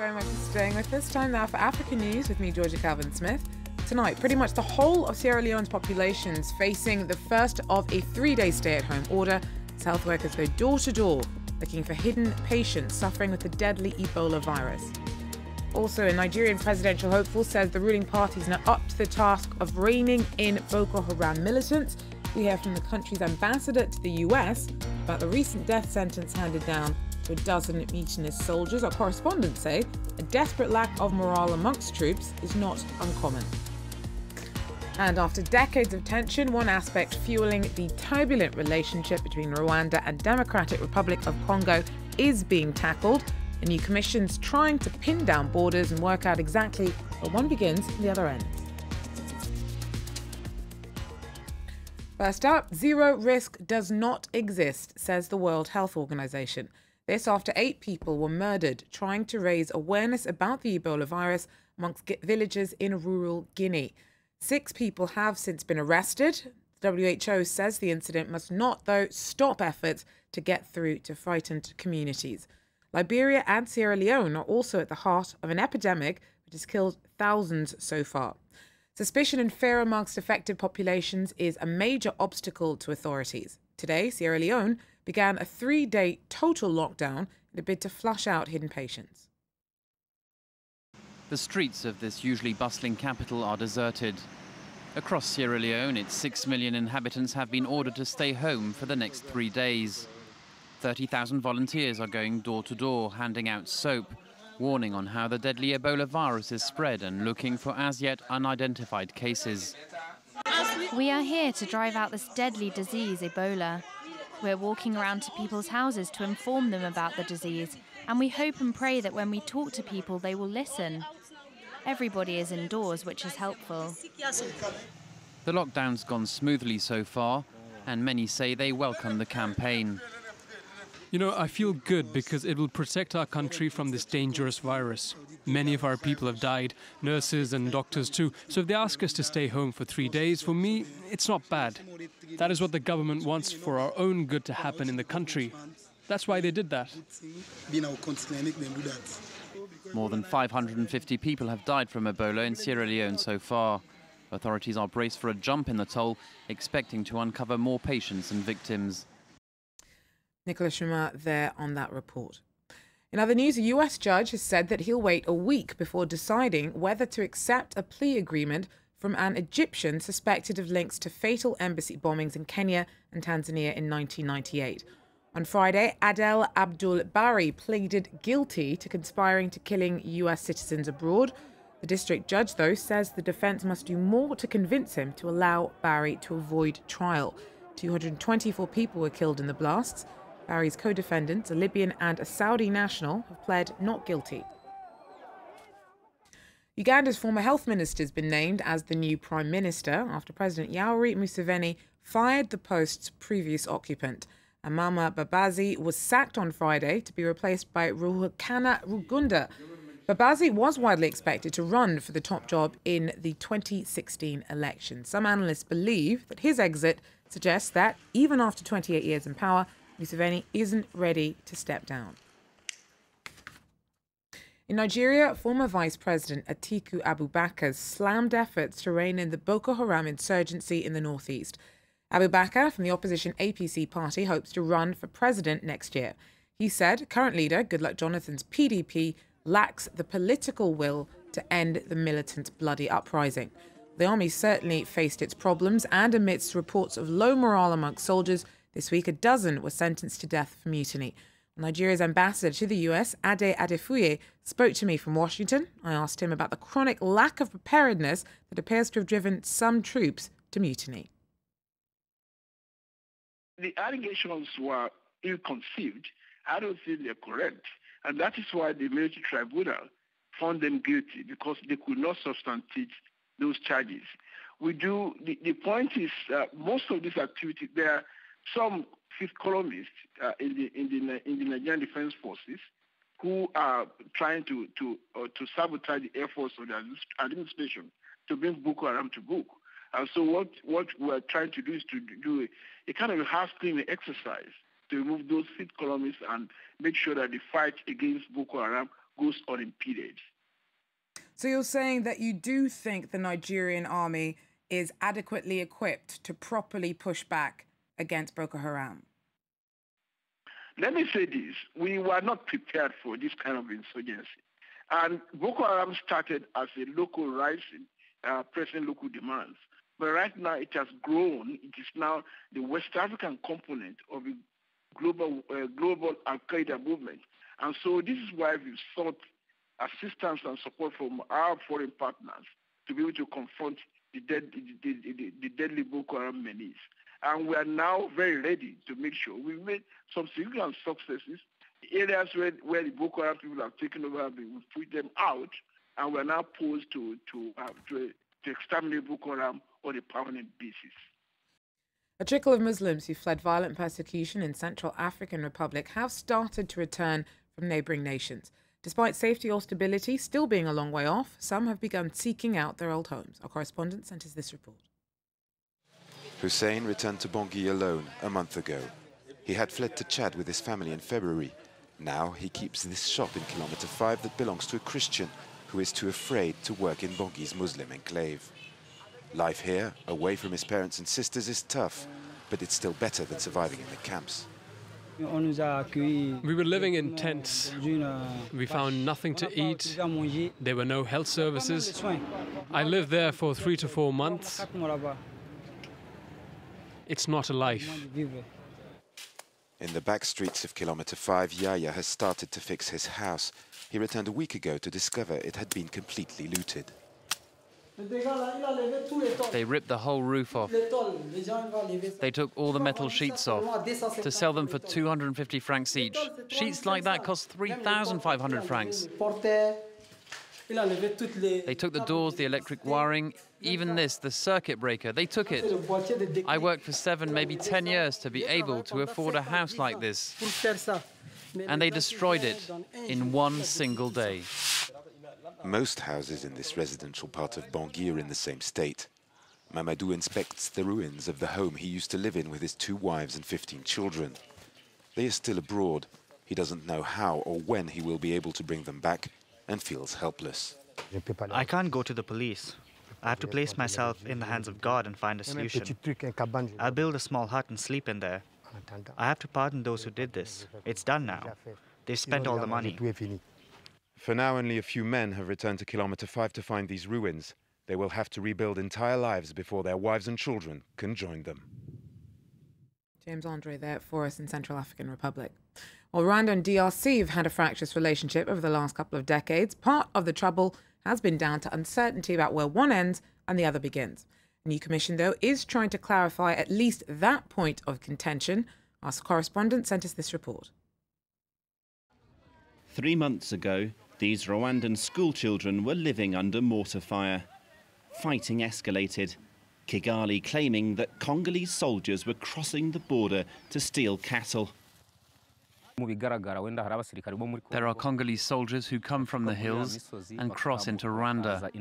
Very much for staying with us. Time now for African News with me, Georgia Calvin-Smith. Tonight, pretty much the whole of Sierra Leone's population is facing the first of a 3-day stay-at-home order as health workers go door-to-door looking for hidden patients suffering with the deadly Ebola virus. Also, a Nigerian presidential hopeful says the ruling party is now up to the task of reining in Boko Haram militants. We hear from the country's ambassador to the US about the recent death sentence handed down to a dozen mutinous soldiers. Our correspondents say a desperate lack of morale amongst troops is not uncommon. And after decades of tension, one aspect fueling the turbulent relationship between Rwanda and Democratic Republic of Congo is being tackled. A new commission's trying to pin down borders and work out exactly where one begins and the other ends. First up, zero risk does not exist, says the World Health Organization. This after 8 people were murdered trying to raise awareness about the Ebola virus amongst villagers in rural Guinea. 6 people have since been arrested. The WHO says the incident must not, though, stop efforts to get through to frightened communities. Liberia and Sierra Leone are also at the heart of an epidemic which has killed thousands so far. Suspicion and fear amongst affected populations is a major obstacle to authorities. Today, Sierra Leone began a 3-day total lockdown in a bid to flush out hidden patients. The streets of this usually bustling capital are deserted. Across Sierra Leone, its 6 million inhabitants have been ordered to stay home for the next 3 days. 30,000 volunteers are going door to door, handing out soap, warning on how the deadly Ebola virus is spread and looking for as yet unidentified cases. We are here to drive out this deadly disease, Ebola. We're walking around to people's houses to inform them about the disease, and we hope and pray that when we talk to people, they will listen. Everybody is indoors, which is helpful. The lockdown's gone smoothly so far, and many say they welcome the campaign. You know, I feel good because it will protect our country from this dangerous virus. Many of our people have died, nurses and doctors too, so if they ask us to stay home for 3 days, for me, it's not bad. That is what the government wants for our own good to happen in the country. That's why they did that. More than 550 people have died from Ebola in Sierra Leone so far. Authorities are braced for a jump in the toll, expecting to uncover more patients and victims. Nicholas Schwimmer there on that report. In other news, a US judge has said that he'll wait a week before deciding whether to accept a plea agreement from an Egyptian suspected of links to fatal embassy bombings in Kenya and Tanzania in 1998. On Friday, Adel Abdul Bari pleaded guilty to conspiring to killing US citizens abroad. The district judge, though, says the defense must do more to convince him to allow Bari to avoid trial. 224 people were killed in the blasts. Bari's co-defendants, a Libyan and a Saudi national, have pled not guilty. Uganda's former health minister has been named as the new prime minister after President Yoweri Museveni fired the post's previous occupant. Amama Babazi was sacked on Friday to be replaced by Ruhakana Rugunda. Babazi was widely expected to run for the top job in the 2016 election. Some analysts believe that his exit suggests that, even after 28 years in power, Museveni isn't ready to step down. In Nigeria, former Vice President Atiku Abubakar slammed efforts to rein in the Boko Haram insurgency in the northeast. Abubakar, from the opposition APC party, hopes to run for president next year. He said current leader Goodluck Jonathan's PDP lacks the political will to end the militant bloody uprising. The army certainly faced its problems, and amidst reports of low morale amongst soldiers, this week a dozen were sentenced to death for mutiny. Nigeria's ambassador to the US, Ade Adefuye, spoke to me from Washington. I asked him about the chronic lack of preparedness that appears to have driven some troops to mutiny. The allegations were ill-conceived. I don't think they're correct. And that is why the military tribunal found them guilty, because they could not substantiate those charges. The point is most of these activities, there are some fifth columnists in the Nigerian Defense Forces who are trying to sabotage the efforts of the administration to bring Boko Haram to book. And so what we're trying to do is to do a kind of a house-cleaning exercise to remove those fifth columnists and make sure that the fight against Boko Haram goes unimpeded. So you're saying that you do think the Nigerian army is adequately equipped to properly push back against Boko Haram? Let me say this. We were not prepared for this kind of insurgency. And Boko Haram started as a local rising, pressing local demands. But right now it has grown. It is now the West African component of the global Al-Qaeda movement. And so this is why we've sought assistance and support from our foreign partners to be able to confront the deadly Boko Haram menace. And we are now very ready to make sure we've made some significant successes. The areas where the Boko Haram people have taken over, we've put them out, and we're now posed to exterminate Boko Haram on a permanent basis. A trickle of Muslims who fled violent persecution in Central African Republic have started to return from neighbouring nations. Despite safety or stability still being a long way off, some have begun seeking out their old homes. Our correspondent sent us this report. Hussein returned to Bangui alone a month ago. He had fled to Chad with his family in February. Now he keeps this shop in Kilometre 5 that belongs to a Christian who is too afraid to work in Bangui's Muslim enclave. Life here, away from his parents and sisters, is tough, but it's still better than surviving in the camps. We were living in tents. We found nothing to eat. There were no health services. I lived there for 3 to 4 months. It's not a life. In the back streets of Kilometre 5, Yaya has started to fix his house. He returned a week ago to discover it had been completely looted. They ripped the whole roof off. They took all the metal sheets off to sell them for 250 francs each. Sheets like that cost 3,500 francs. They took the doors, the electric wiring, even this, the circuit breaker. They took it. I worked for 7, maybe 10 years to be able to afford a house like this. And they destroyed it in one single day. Most houses in this residential part of Bangui are in the same state. Mamadou inspects the ruins of the home he used to live in with his 2 wives and 15 children. They are still abroad. He doesn't know how or when he will be able to bring them back and feels helpless. I can't go to the police. I have to place myself in the hands of God and find a solution. I'll build a small hut and sleep in there. I have to pardon those who did this. It's done now. They've spent all the money. For now, only a few men have returned to Kilometre 5 to find these ruins. They will have to rebuild entire lives before their wives and children can join them. James Andre there for us in Central African Republic. Well, Rwanda and D.R.C. have had a fractious relationship over the last couple of decades. Part of the trouble has been down to uncertainty about where one ends and the other begins. The new commission, though, is trying to clarify at least that point of contention. Our correspondent sent us this report. 3 months ago, these Rwandan schoolchildren were living under mortar fire. Fighting escalated, Kigali claiming that Congolese soldiers were crossing the border to steal cattle. There are Congolese soldiers who come from the hills and cross into Rwanda.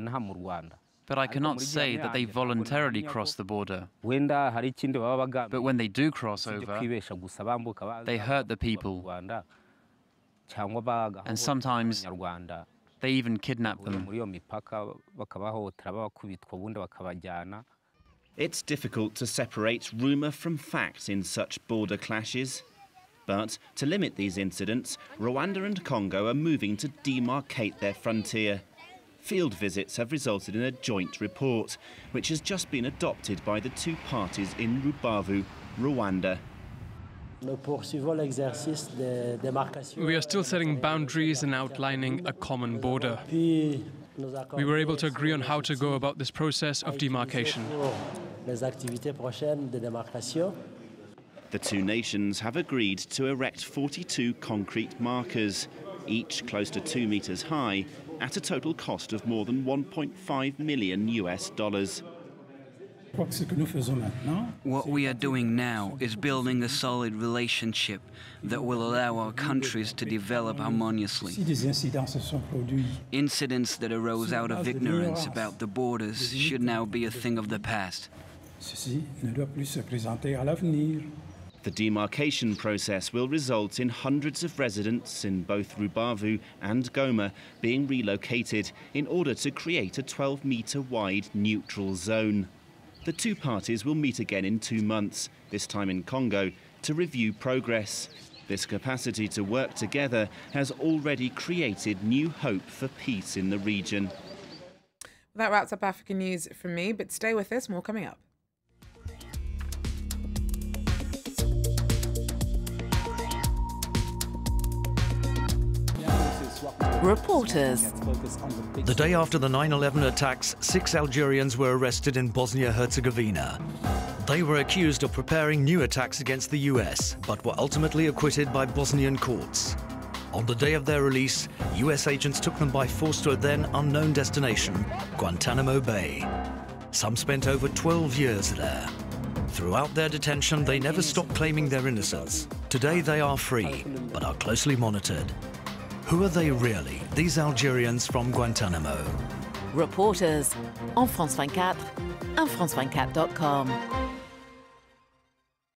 But I cannot say that they voluntarily cross the border. But when they do cross over, they hurt the people. And sometimes they even kidnap them. It's difficult to separate rumour from fact in such border clashes. But to limit these incidents, Rwanda and Congo are moving to demarcate their frontier. Field visits have resulted in a joint report, which has just been adopted by the 2 parties in Rubavu, Rwanda. We are still setting boundaries and outlining a common border. We were able to agree on how to go about this process of demarcation. The 2 nations have agreed to erect 42 concrete markers, each close to 2 meters high, at a total cost of more than $1.5 million. What we are doing now is building a solid relationship that will allow our countries to develop harmoniously. Incidents that arose out of ignorance about the borders should now be a thing of the past. The demarcation process will result in hundreds of residents in both Rubavu and Goma being relocated in order to create a 12-metre wide neutral zone. The two parties will meet again in 2 months, this time in Congo, to review progress. This capacity to work together has already created new hope for peace in the region. That wraps up African news from me, but stay with us, more coming up. Reporters. The day after the 9/11 attacks, 6 Algerians were arrested in Bosnia-Herzegovina. They were accused of preparing new attacks against the US, but were ultimately acquitted by Bosnian courts. On the day of their release, US agents took them by force to a then unknown destination, Guantanamo Bay. Some spent over 12 years there. Throughout their detention, they never stopped claiming their innocence. Today they are free, but are closely monitored. Who are they really, these Algerians from Guantanamo? Reporters on France 24 and France24.com.